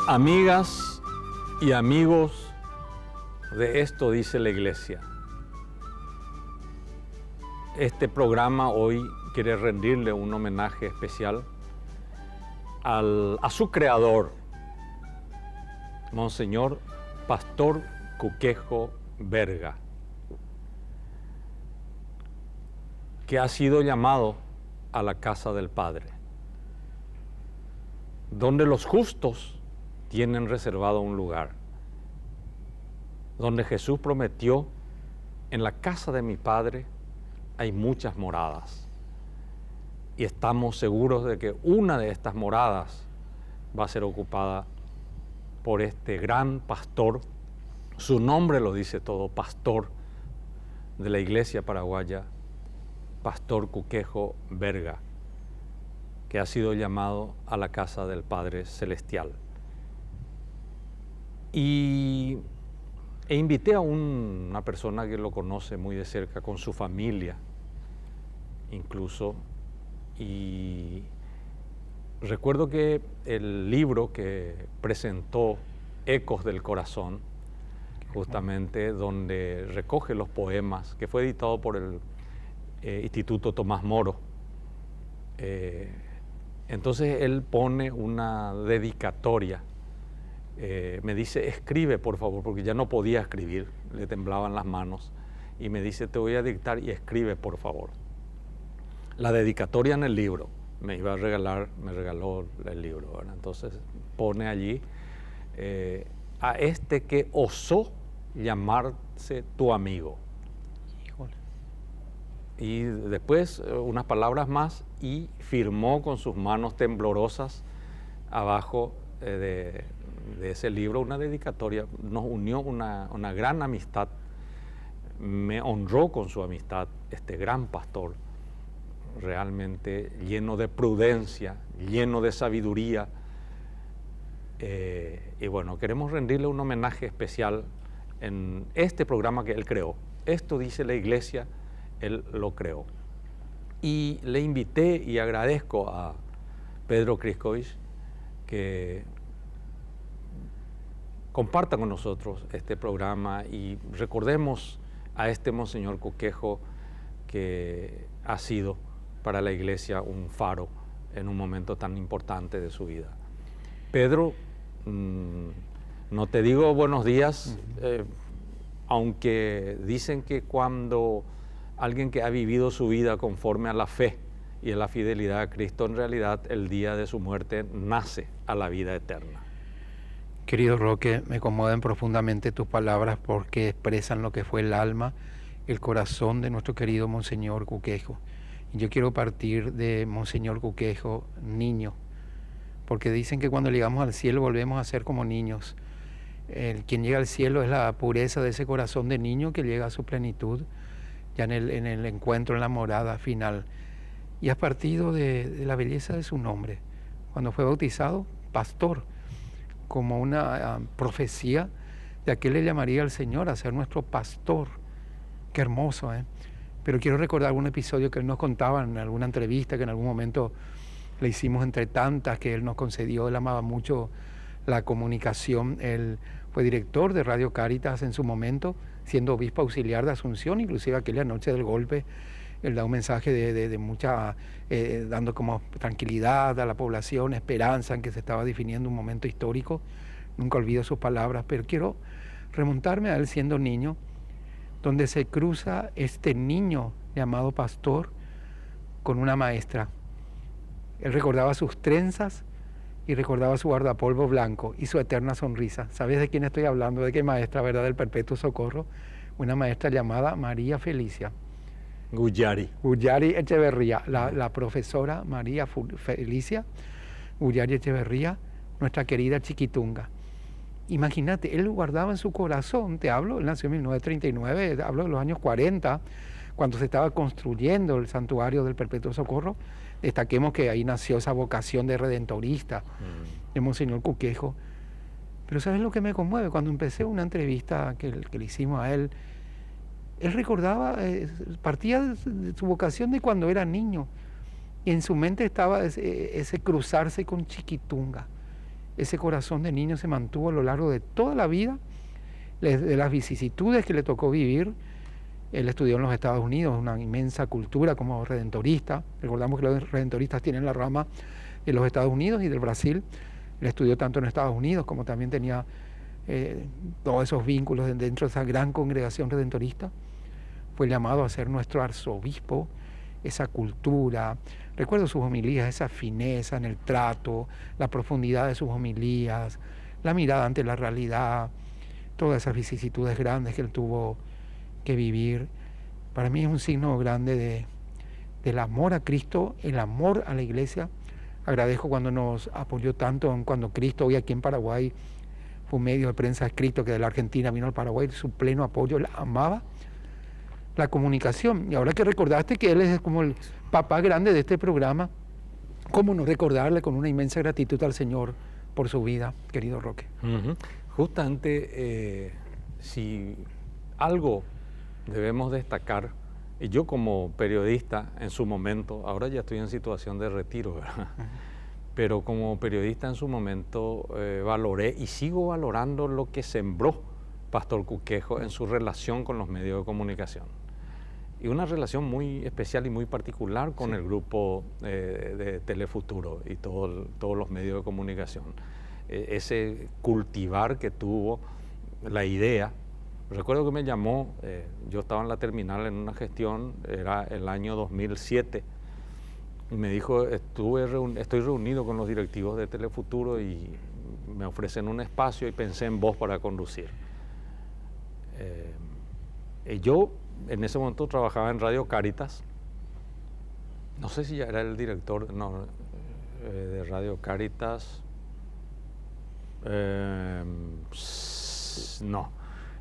Amigas y amigos de Esto Dice la Iglesia, este programa hoy quiere rendirle un homenaje especial a su creador, Monseñor Pastor Cuquejo Berga, que ha sido llamado a la casa del Padre, donde los justos tienen reservado un lugar, donde Jesús prometió: en la casa de mi Padre hay muchas moradas. Y estamos seguros de que una de estas moradas va a ser ocupada por este gran pastor. Su nombre lo dice todo: pastor de la Iglesia paraguaya, Pastor Cuquejo Berga, que ha sido llamado a la casa del Padre Celestial. E invité a una persona que lo conoce muy de cerca, con su familia incluso, y recuerdo que el libro que presentó, Ecos del Corazón, justamente donde recoge los poemas, que fue editado por el Instituto Tomás Moro, entonces él pone una dedicatoria. Me dice: escribe por favor, porque ya no podía escribir, le temblaban las manos, y me dice: te voy a dictar y escribe por favor. La dedicatoria en el libro, me regaló el libro, ¿verdad? Entonces pone allí: a este que osó llamarse tu amigo. Híjole. Y después unas palabras más, y firmó con sus manos temblorosas abajo de ese libro una dedicatoria. Nos unió una gran amistad, me honró con su amistad este gran pastor, realmente lleno de prudencia, lleno de sabiduría, y bueno, queremos rendirle un homenaje especial en este programa que él creó. Esto Dice la Iglesia, él lo creó. Y le invité y agradezco a Pedro Kriscovich que comparta con nosotros este programa, y recordemos a este Monseñor Cuquejo, que ha sido para la Iglesia un faro en un momento tan importante de su vida. Pedro, no te digo buenos días, aunque dicen que cuando alguien que ha vivido su vida conforme a la fe y a la fidelidad a Cristo, en realidad el día de su muerte nace a la vida eterna. Querido Roque, me conmueven profundamente tus palabras, porque expresan lo que fue el alma, el corazón de nuestro querido Monseñor Cuquejo. Y yo quiero partir de Monseñor Cuquejo, niño, porque dicen que cuando llegamos al cielo volvemos a ser como niños. Quien llega al cielo es la pureza de ese corazón de niño que llega a su plenitud, ya en el encuentro, en la morada final. Y has partido de la belleza de su nombre. Cuando fue bautizado, pastor, como una profecía de a qué le llamaría el Señor, a ser nuestro pastor. Qué hermoso, ¿eh? Pero quiero recordar un episodio que él nos contaba en alguna entrevista que en algún momento le hicimos, entre tantas que él nos concedió. Él amaba mucho la comunicación. Él fue director de Radio Cáritas en su momento, siendo obispo auxiliar de Asunción. Inclusive aquella noche del golpe, él da un mensaje de mucha, dando como tranquilidad a la población, esperanza en que se estaba definiendo un momento histórico. Nunca olvido sus palabras, pero quiero remontarme a él siendo niño, donde se cruza este niño llamado pastor con una maestra. Él recordaba sus trenzas y recordaba su guardapolvo blanco y su eterna sonrisa. ¿Sabes de quién estoy hablando? ¿De qué maestra, verdad? Del Perpetuo Socorro. Una maestra llamada María Felicia Guyari Echeverría, la profesora María Felicia Guyari Echeverría, nuestra querida Chiquitunga. Imagínate, él guardaba en su corazón, te hablo, él nació en 1939, hablo de los años 40, cuando se estaba construyendo el santuario del Perpetuo Socorro. Destaquemos que ahí nació esa vocación de redentorista de Monseñor Cuquejo. Pero ¿sabes lo que me conmueve? Cuando empecé una entrevista que le hicimos a él, él recordaba, partía de su vocación de cuando era niño, y en su mente estaba ese cruzarse con Chiquitunga, ese corazón de niño se mantuvo a lo largo de toda la vida, de las vicisitudes que le tocó vivir. Él estudió en los Estados Unidos, una inmensa cultura como redentorista. Recordamos que los redentoristas tienen la rama de los Estados Unidos y del Brasil. Él estudió tanto en Estados Unidos como también tenía todos esos vínculos dentro de esa gran congregación redentorista. Fue llamado a ser nuestro arzobispo, esa cultura. Recuerdo sus homilías, esa fineza en el trato, la profundidad de sus homilías, la mirada ante la realidad, todas esas vicisitudes grandes que él tuvo que vivir. Para mí es un signo grande del amor a Cristo, el amor a la iglesia. Agradezco cuando nos apoyó tanto cuando Cristo hoy aquí en Paraguay fue un medio de prensa escrito que de la Argentina vino al Paraguay, su pleno apoyo. Él amaba la comunicación. Y ahora que recordaste que él es como el papá grande de este programa, ¿cómo no recordarle con una inmensa gratitud al Señor por su vida, querido Roque? Justamente, si algo debemos destacar, y yo como periodista en su momento, ahora ya estoy en situación de retiro, ¿verdad? Pero como periodista en su momento valoré y sigo valorando lo que sembró Pastor Cuquejo en su relación con los medios de comunicación. Y una relación muy especial y muy particular con el grupo de Telefuturo y todos los medios de comunicación. Ese cultivar que tuvo, la idea. Recuerdo que me llamó, yo estaba en la terminal en una gestión, era el año 2007, y me dijo, estoy reunido con los directivos de Telefuturo y me ofrecen un espacio y pensé en vos para conducir. Yo en ese momento trabajaba en Radio Cáritas, no sé si ya era el director de Radio Cáritas, no,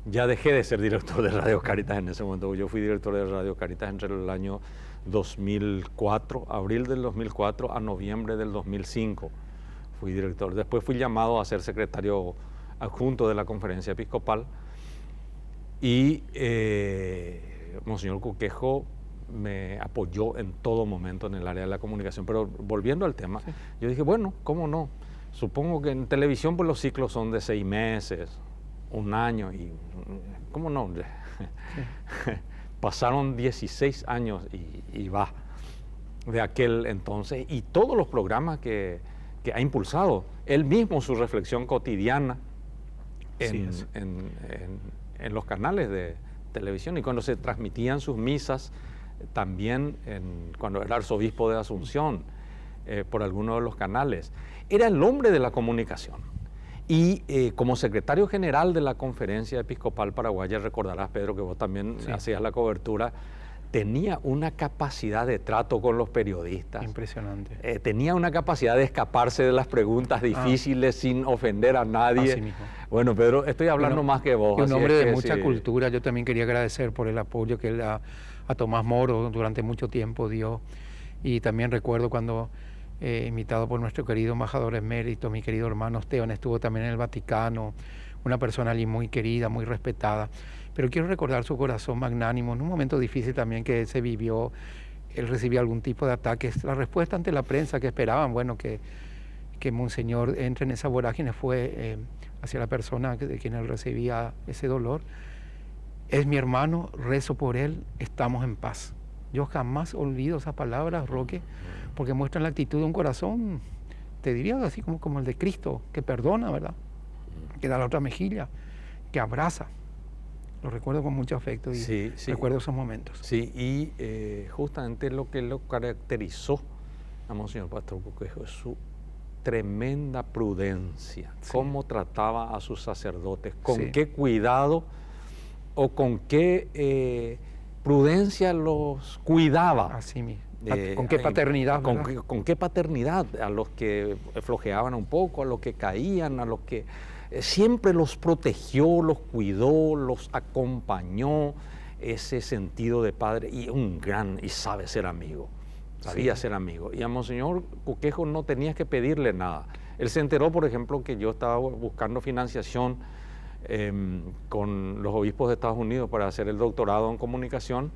ya dejé de ser director de Radio Cáritas en ese momento. Yo fui director de Radio Cáritas entre el año 2004, abril del 2004 a noviembre del 2005 fui director. Después fui llamado a ser secretario adjunto de la Conferencia Episcopal y Monseñor Cuquejo me apoyó en todo momento en el área de la comunicación. Pero volviendo al tema, sí, yo dije, bueno, ¿cómo no? Supongo que en televisión pues los ciclos son de 6 meses, un año, y ¿cómo no? Sí. Pasaron 16 años y va de aquel entonces, y todos los programas que ha impulsado, él mismo su reflexión cotidiana en los canales de televisión, y cuando se transmitían sus misas, también cuando era arzobispo de Asunción, por alguno de los canales. Era el hombre de la comunicación. Y como secretario general de la Conferencia Episcopal Paraguaya, recordarás, Pedro, que vos también hacías la cobertura, tenía una capacidad de trato con los periodistas. Impresionante. Tenía una capacidad de escaparse de las preguntas difíciles sin ofender a nadie. Así mismo. Bueno, Pedro, estoy hablando más que vos. Un hombre de mucha cultura. Yo también quería agradecer por el apoyo que él a Tomás Moro durante mucho tiempo dio. Y también recuerdo cuando, invitado por nuestro querido embajador emérito, mi querido hermano Esteban, estuvo también en el Vaticano, una persona allí muy querida, muy respetada. Pero quiero recordar su corazón magnánimo en un momento difícil también que se vivió. Él recibió algún tipo de ataques. La respuesta ante la prensa que esperaban, bueno, que Monseñor entre en esa vorágine, fue hacia la persona de quien él recibía ese dolor. Es mi hermano, rezo por él, estamos en paz. Yo jamás olvido esas palabras, Roque, porque muestran la actitud de un corazón, te diría así como el de Cristo, que perdona, ¿verdad? Que da la otra mejilla, que abraza. Lo recuerdo con mucho afecto y recuerdo esos momentos. Sí, y justamente lo que lo caracterizó a Monseñor Pastor Cuquejo es su tremenda prudencia, cómo trataba a sus sacerdotes, con qué cuidado o con qué prudencia los cuidaba. Así mismo. ¿Con qué paternidad? Con qué paternidad, a los que flojeaban un poco, a los que caían, a los que... siempre los protegió, los cuidó, los acompañó, ese sentido de padre, y sabe ser amigo, sabía ser amigo. Y a Monseñor Cuquejo no tenías que pedirle nada. Él se enteró, por ejemplo, que yo estaba buscando financiación con los obispos de Estados Unidos para hacer el doctorado en comunicación,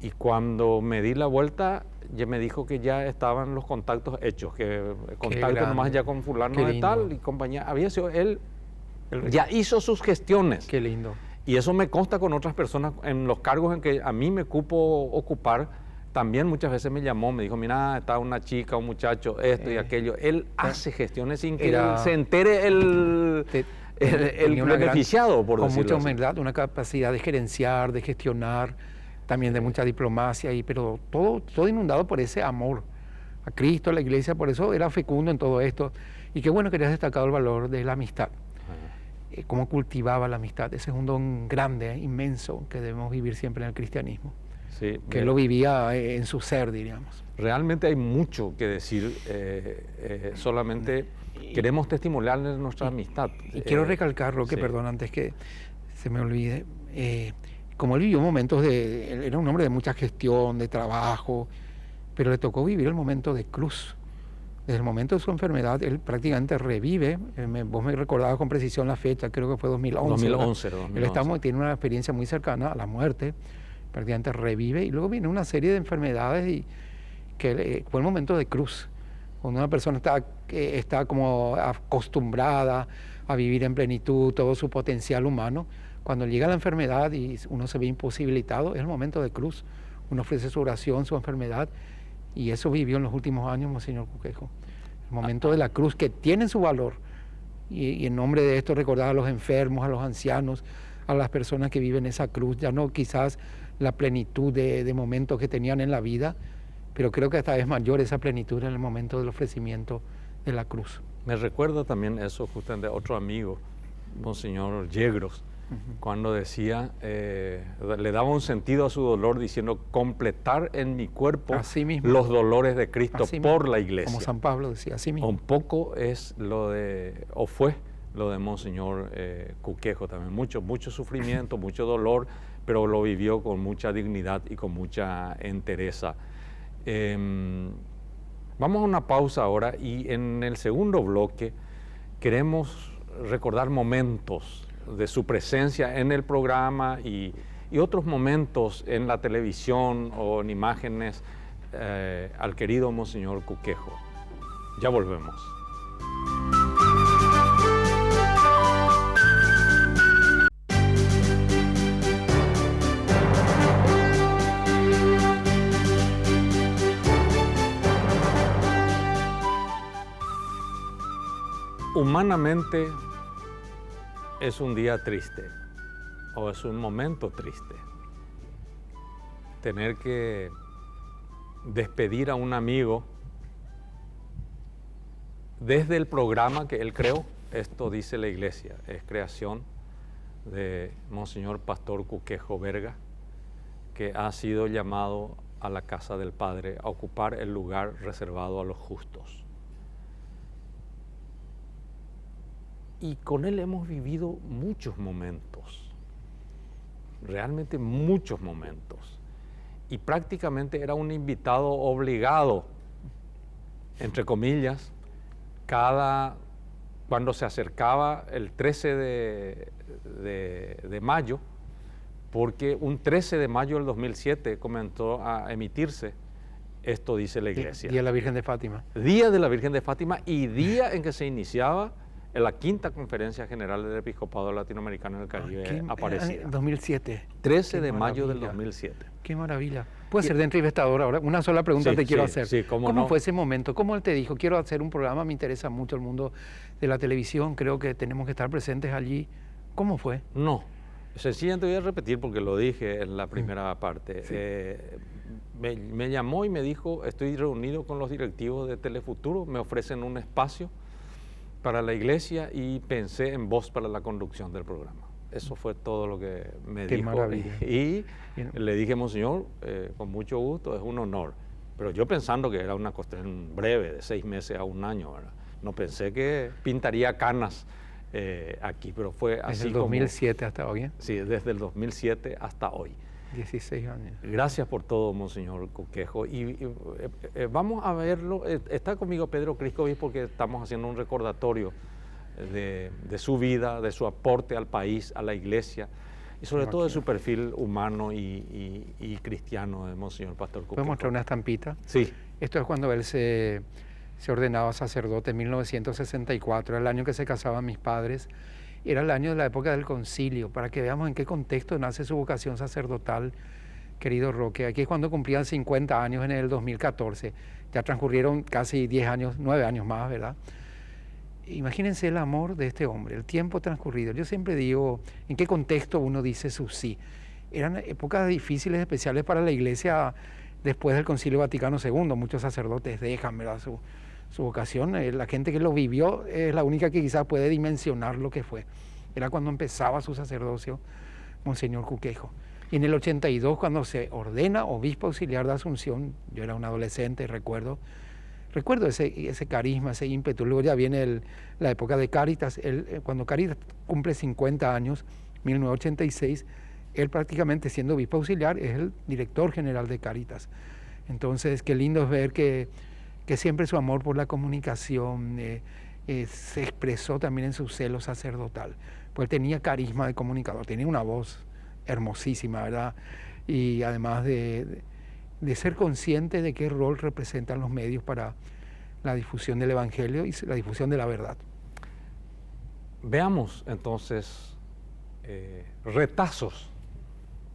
Y cuando me di la vuelta, ya me dijo que ya estaban los contactos hechos, que contacto nomás ya con fulano de tal y compañía. Había sido él, ya hizo sus gestiones. Qué lindo. Y eso me consta con otras personas en los cargos en que a mí me cupo ocupar. También muchas veces me llamó, me dijo, mira, está una chica, un muchacho, esto y aquello. Él hace gestiones sin que se entere el beneficiado, por decirlo así. Con mucha humildad, una capacidad de gerenciar, de gestionar, también de mucha diplomacia, pero todo inundado por ese amor a Cristo, a la iglesia. Por eso era fecundo en todo esto. Y qué bueno que hayas destacado el valor de la amistad. Cómo cultivaba la amistad. Ese es un don grande, inmenso, que debemos vivir siempre en el cristianismo. Sí, que él lo vivía en su ser, diríamos. Realmente hay mucho que decir, solamente queremos testimoniarles nuestra amistad. Y quiero recalcar, Roque, perdón, antes que se me olvide, como él vivió momentos él era un hombre de mucha gestión, de trabajo, pero le tocó vivir el momento de cruz. Desde el momento de su enfermedad, él prácticamente revive. Vos me recordabas con precisión la fecha, creo que fue 2011. 2011. Él tiene una experiencia muy cercana a la muerte, prácticamente revive, y luego viene una serie de enfermedades y que fue el momento de cruz, cuando una persona está como acostumbrada a vivir en plenitud todo su potencial humano. Cuando llega la enfermedad y uno se ve imposibilitado, es el momento de cruz. Uno ofrece su oración, su enfermedad, y eso vivió en los últimos años Monseñor Cuquejo. El momento de la cruz, que tiene su valor, y en nombre de esto recordar a los enfermos, a los ancianos, a las personas que viven esa cruz, ya no quizás la plenitud de momentos que tenían en la vida, pero creo que esta vez mayor esa plenitud en el momento del ofrecimiento de la cruz. Me recuerda también eso justamente a otro amigo, Monseñor Yegros, cuando decía, le daba un sentido a su dolor diciendo, completar en mi cuerpo los dolores de Cristo por la iglesia. Como San Pablo decía, así mismo. Un poco es fue lo de Monseñor Cuquejo también. Mucho sufrimiento, mucho dolor, pero lo vivió con mucha dignidad y con mucha entereza. Vamos a una pausa ahora y en el segundo bloque queremos recordar momentos de su presencia en el programa y otros momentos en la televisión o en imágenes al querido Monseñor Cuquejo. Ya volvemos. Humanamente es un día triste o es un momento triste tener que despedir a un amigo desde el programa que él creó. Esto dice la iglesia, es creación de Monseñor Pastor Cuquejo Verga, que ha sido llamado a la casa del Padre a ocupar el lugar reservado a los justos. Y con él hemos vivido muchos momentos, realmente muchos momentos. Y prácticamente era un invitado obligado, entre comillas, cuando se acercaba el 13 de mayo, porque un 13 de mayo del 2007 comenzó a emitirse, esto dice la iglesia. Día de la Virgen de Fátima. Día de la Virgen de Fátima y día en que se iniciaba en la quinta conferencia general del Episcopado Latinoamericano del Caribe aparecida. 2007. 13 de mayo del 2007. Qué maravilla. Puede ser de entrevistador ahora. Una sola pregunta te quiero hacer. Sí, ¿Cómo fue ese momento? ¿Cómo él te dijo, quiero hacer un programa, me interesa mucho el mundo de la televisión, creo que tenemos que estar presentes allí? ¿Cómo fue? No, sencillamente voy a repetir porque lo dije en la primera parte. Sí. Me llamó y me dijo, estoy reunido con los directivos de Telefuturo, me ofrecen un espacio para la iglesia y pensé en vos para la conducción del programa. Eso fue todo lo que me dijo. Maravilla. Y le dije, Monseñor, con mucho gusto, es un honor. Pero yo pensando que era una cuestión breve, de 6 meses a 1 año, ¿verdad? No pensé que pintaría canas aquí, pero fue así. Desde el 2007 hasta hoy, ¿eh? Sí, desde el 2007 hasta hoy. 16 años. Gracias por todo, Monseñor Cuquejo. Y vamos a verlo. Está conmigo Pedro Criscovis porque estamos haciendo un recordatorio de su vida, de su aporte al país, a la iglesia. y sobre todo de su perfil humano y cristiano de Monseñor Pastor Cuquejo. ¿Puedo mostrar una estampita? Sí. Esto es cuando él se ordenaba sacerdote en 1964, el año que se casaban mis padres. Era el año de la época del concilio, para que veamos en qué contexto nace su vocación sacerdotal, querido Roque. Aquí es cuando cumplían 50 años en el 2014. Ya transcurrieron casi 10 años, 9 años más, ¿verdad? Imagínense el amor de este hombre, el tiempo transcurrido. Yo siempre digo, ¿en qué contexto uno dice su sí? Eran épocas difíciles, especiales para la Iglesia después del Concilio Vaticano II. Muchos sacerdotes dejan, ¿verdad?, su vocación. La gente que lo vivió es la única que quizás puede dimensionar lo que fue. Era cuando empezaba su sacerdocio Monseñor Cuquejo. Y en el 82, cuando se ordena obispo auxiliar de Asunción, yo era un adolescente, recuerdo ese carisma, ese ímpetu. Luego ya viene la época de Cáritas. Cuando Cáritas cumple 50 años, 1986, él prácticamente siendo obispo auxiliar es el director general de Cáritas. Entonces, qué lindo es ver que siempre su amor por la comunicación se expresó también en su celo sacerdotal. Pues él tenía carisma de comunicador, tenía una voz hermosísima, ¿verdad? Y además de ser consciente de qué rol representan los medios para la difusión del Evangelio y la difusión de la verdad. Veamos entonces retazos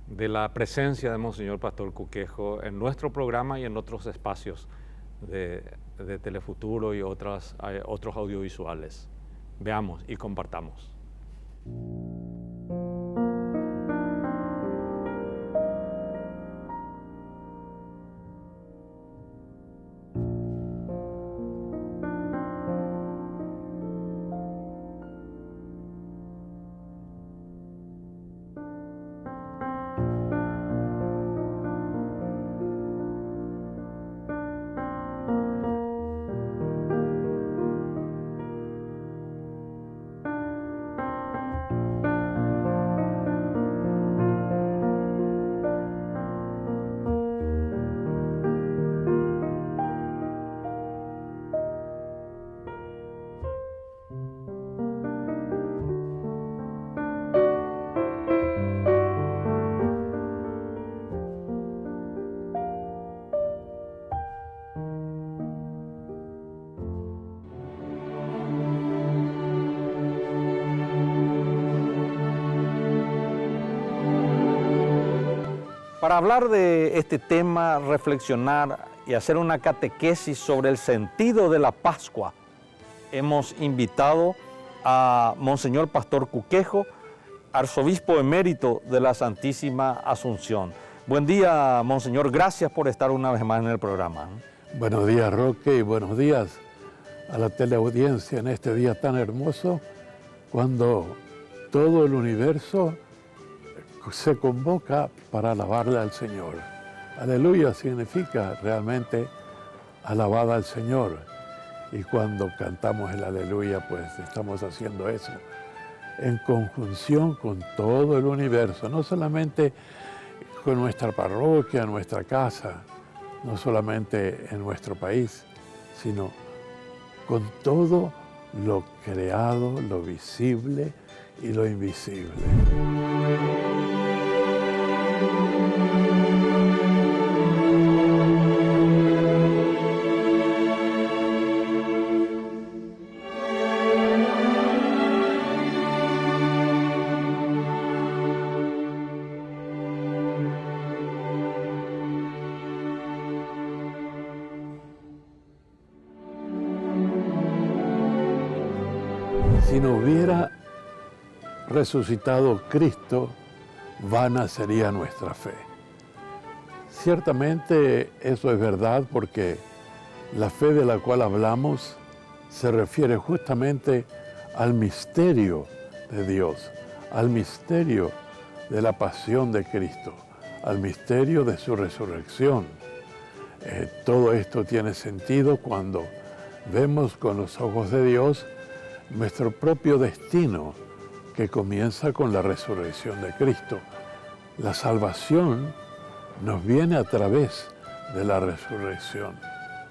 de la presencia de Monseñor Pastor Cuquejo en nuestro programa y en otros espacios de Telefuturo y otros audiovisuales. Veamos y compartamos. Para hablar de este tema, reflexionar y hacer una catequesis sobre el sentido de la Pascua, hemos invitado a Monseñor Pastor Cuquejo, arzobispo emérito de la Santísima Asunción. Buen día, Monseñor, gracias por estar una vez más en el programa. Buenos días, Roque, y buenos días a la teleaudiencia en este día tan hermoso, cuando todo el universo se convoca para alabarle al Señor. Aleluya significa realmente alabada al Señor. Y cuando cantamos el aleluya, pues estamos haciendo eso en conjunción con todo el universo, no solamente con nuestra parroquia, nuestra casa, no solamente en nuestro país, sino con todo lo creado, lo visible y lo invisible. Si no hubiera resucitado Cristo, vana sería nuestra fe. Ciertamente eso es verdad, porque la fe de la cual hablamos se refiere justamente al misterio de Dios, al misterio de la pasión de Cristo, al misterio de su resurrección. Todo esto tiene sentido cuando vemos con los ojos de Dios nuestro propio destino, que comienza con la resurrección de Cristo. La salvación nos viene a través de la resurrección.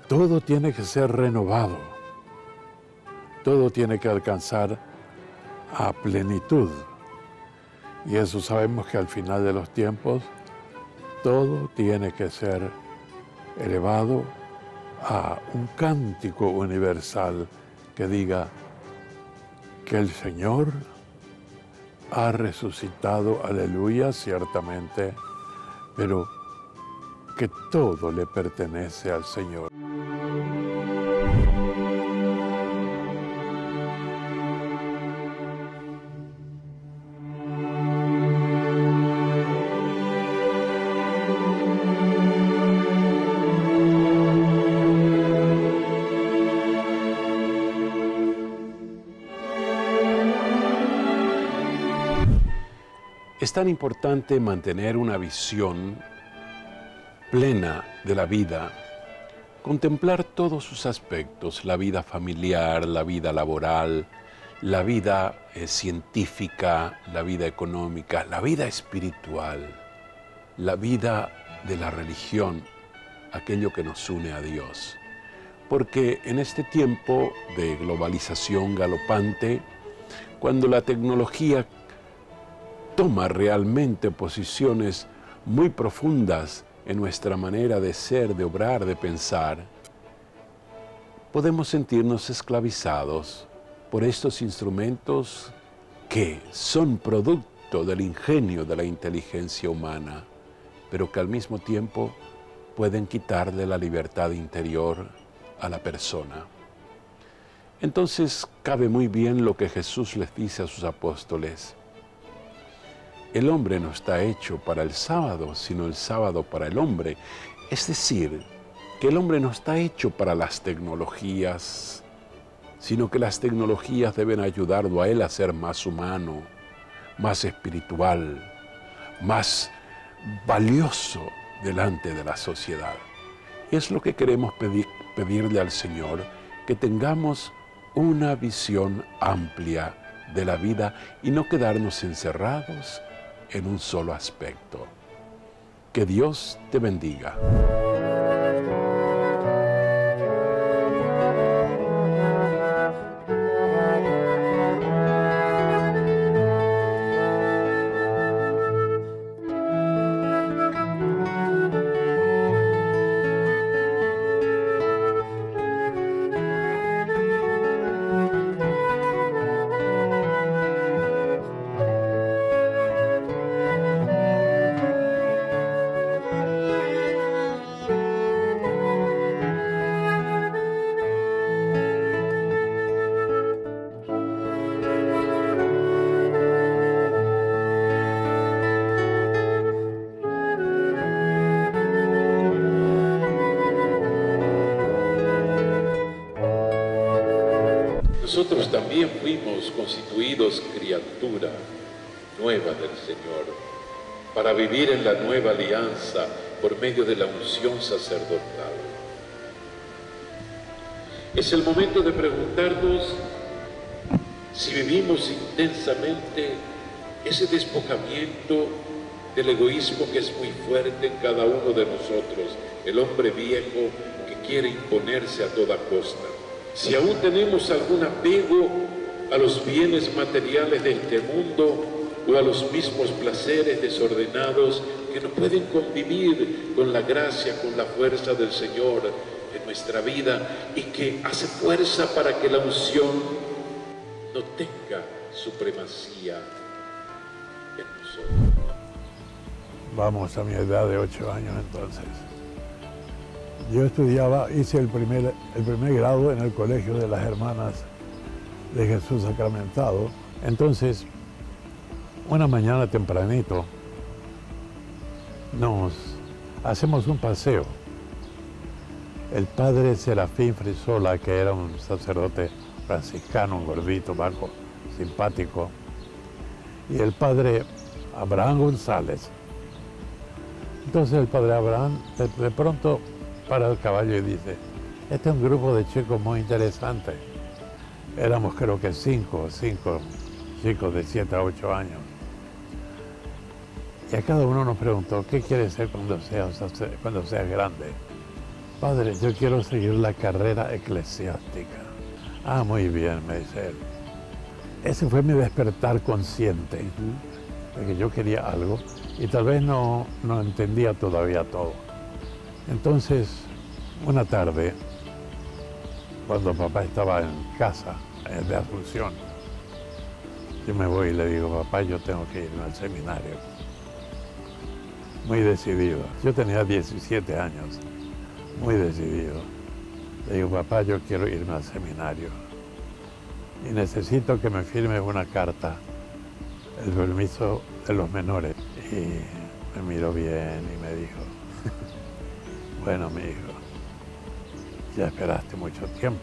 Todo tiene que ser renovado, todo tiene que alcanzar a plenitud. Y eso sabemos que al final de los tiempos todo tiene que ser elevado a un cántico universal que diga que el Señor ha resucitado, aleluya, ciertamente, pero que todo le pertenece al Señor. Es tan importante mantener una visión plena de la vida, contemplar todos sus aspectos, la vida familiar, la vida laboral, la vida científica, la vida económica, la vida espiritual, la vida de la religión, aquello que nos une a Dios. Porque en este tiempo de globalización galopante, cuando la tecnología toma realmente posiciones muy profundas en nuestra manera de ser, de obrar, de pensar, podemos sentirnos esclavizados por estos instrumentos que son producto del ingenio de la inteligencia humana, pero que al mismo tiempo pueden quitarle la libertad interior a la persona. Entonces cabe muy bien lo que Jesús les dice a sus apóstoles. El hombre no está hecho para el sábado, sino el sábado para el hombre. Es decir, que el hombre no está hecho para las tecnologías, sino que las tecnologías deben ayudarlo a él a ser más humano, más espiritual, más valioso delante de la sociedad. Es lo que queremos pedirle al Señor, que tengamos una visión amplia de la vida y no quedarnos encerrados en un solo aspecto. Que Dios te bendiga. Nosotros también fuimos constituidos criatura nueva del Señor, para vivir en la nueva alianza por medio de la unción sacerdotal. Es el momento de preguntarnos si vivimos intensamente ese despojamiento del egoísmo que es muy fuerte en cada uno de nosotros, el hombre viejo que quiere imponerse a toda costa. Si aún tenemos algún apego a los bienes materiales de este mundo o a los mismos placeres desordenados que no pueden convivir con la gracia, con la fuerza del Señor en nuestra vida y que hace fuerza para que la unción no tenga supremacía en nosotros. Vamos a mi edad de 8 años entonces. Yo hice el primer grado en el Colegio de las Hermanas de Jesús Sacramentado. Entonces, una mañana tempranito, nos hacemos un paseo. El padre Serafín Frisola, que era un sacerdote franciscano, un gordito, bajo, simpático, y el padre Abraham González. Entonces el padre Abraham de pronto para el caballo y dice, este es un grupo de chicos muy interesante. Éramos creo que cinco chicos de 7 a 8 años. Y a cada uno nos preguntó, ¿qué quieres ser cuando seas grande? Padre, yo quiero seguir la carrera eclesiástica. Ah, muy bien, me dice él. Ese fue mi despertar consciente. de que yo quería algo y tal vez no entendía todavía todo. Entonces, una tarde, cuando papá estaba en casa de Asunción, yo me voy y le digo, papá, yo tengo que irme al seminario. Muy decidido. Yo tenía 17 años, muy decidido. Le digo, papá, yo quiero irme al seminario y necesito que me firme una carta, el permiso de los menores. Y me miró bien y me dijo, bueno, mi hijo, ya esperaste mucho tiempo.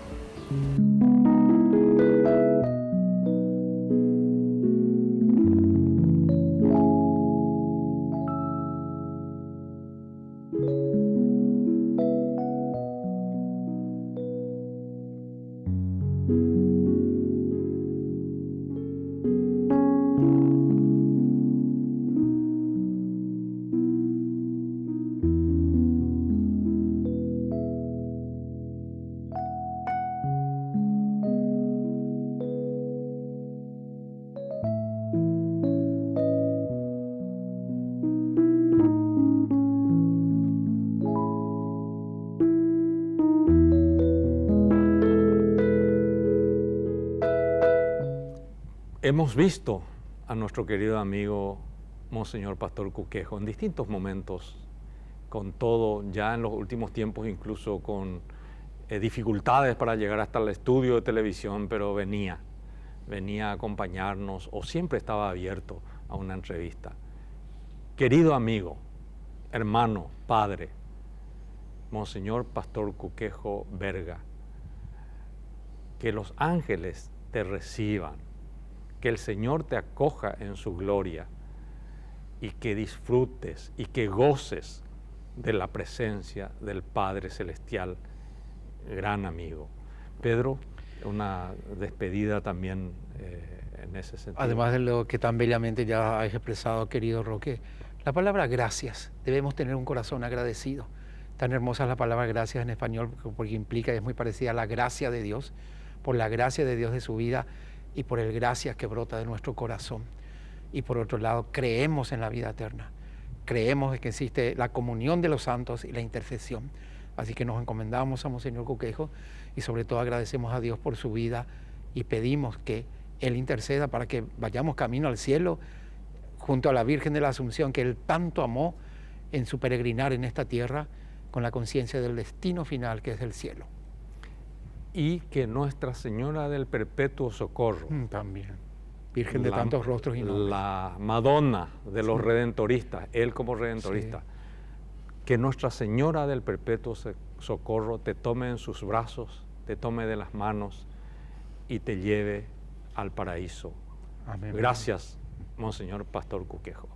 Hemos visto a nuestro querido amigo Monseñor Pastor Cuquejo en distintos momentos, con todo, ya en los últimos tiempos incluso con dificultades para llegar hasta el estudio de televisión, pero venía a acompañarnos o siempre estaba abierto a una entrevista. Querido amigo, hermano, padre, Monseñor Pastor Cuquejo Berga, que los ángeles te reciban, que el Señor te acoja en su gloria y que disfrutes y que goces de la presencia del Padre Celestial, gran amigo. Pedro, una despedida también en ese sentido. Además de lo que tan bellamente ya has expresado, querido Roque, la palabra gracias, debemos tener un corazón agradecido. Tan hermosa es la palabra gracias en español porque implica, es muy parecida a la gracia de Dios, por la gracia de Dios de su vida y por el gracias que brota de nuestro corazón. Y por otro lado, creemos en la vida eterna, creemos que existe la comunión de los santos y la intercesión. Así que nos encomendamos a Monseñor Cuquejo y sobre todo agradecemos a Dios por su vida y pedimos que Él interceda para que vayamos camino al cielo junto a la Virgen de la Asunción que Él tanto amó en su peregrinar en esta tierra con la conciencia del destino final que es el cielo. Y que Nuestra Señora del Perpetuo Socorro, también, Virgen de tantos rostros y nombres, la Madonna de los redentoristas, Él como redentorista, que Nuestra Señora del Perpetuo Socorro te tome en sus brazos, te tome de las manos y te lleve al paraíso. Amén. Gracias, Monseñor Pastor Cuquejo.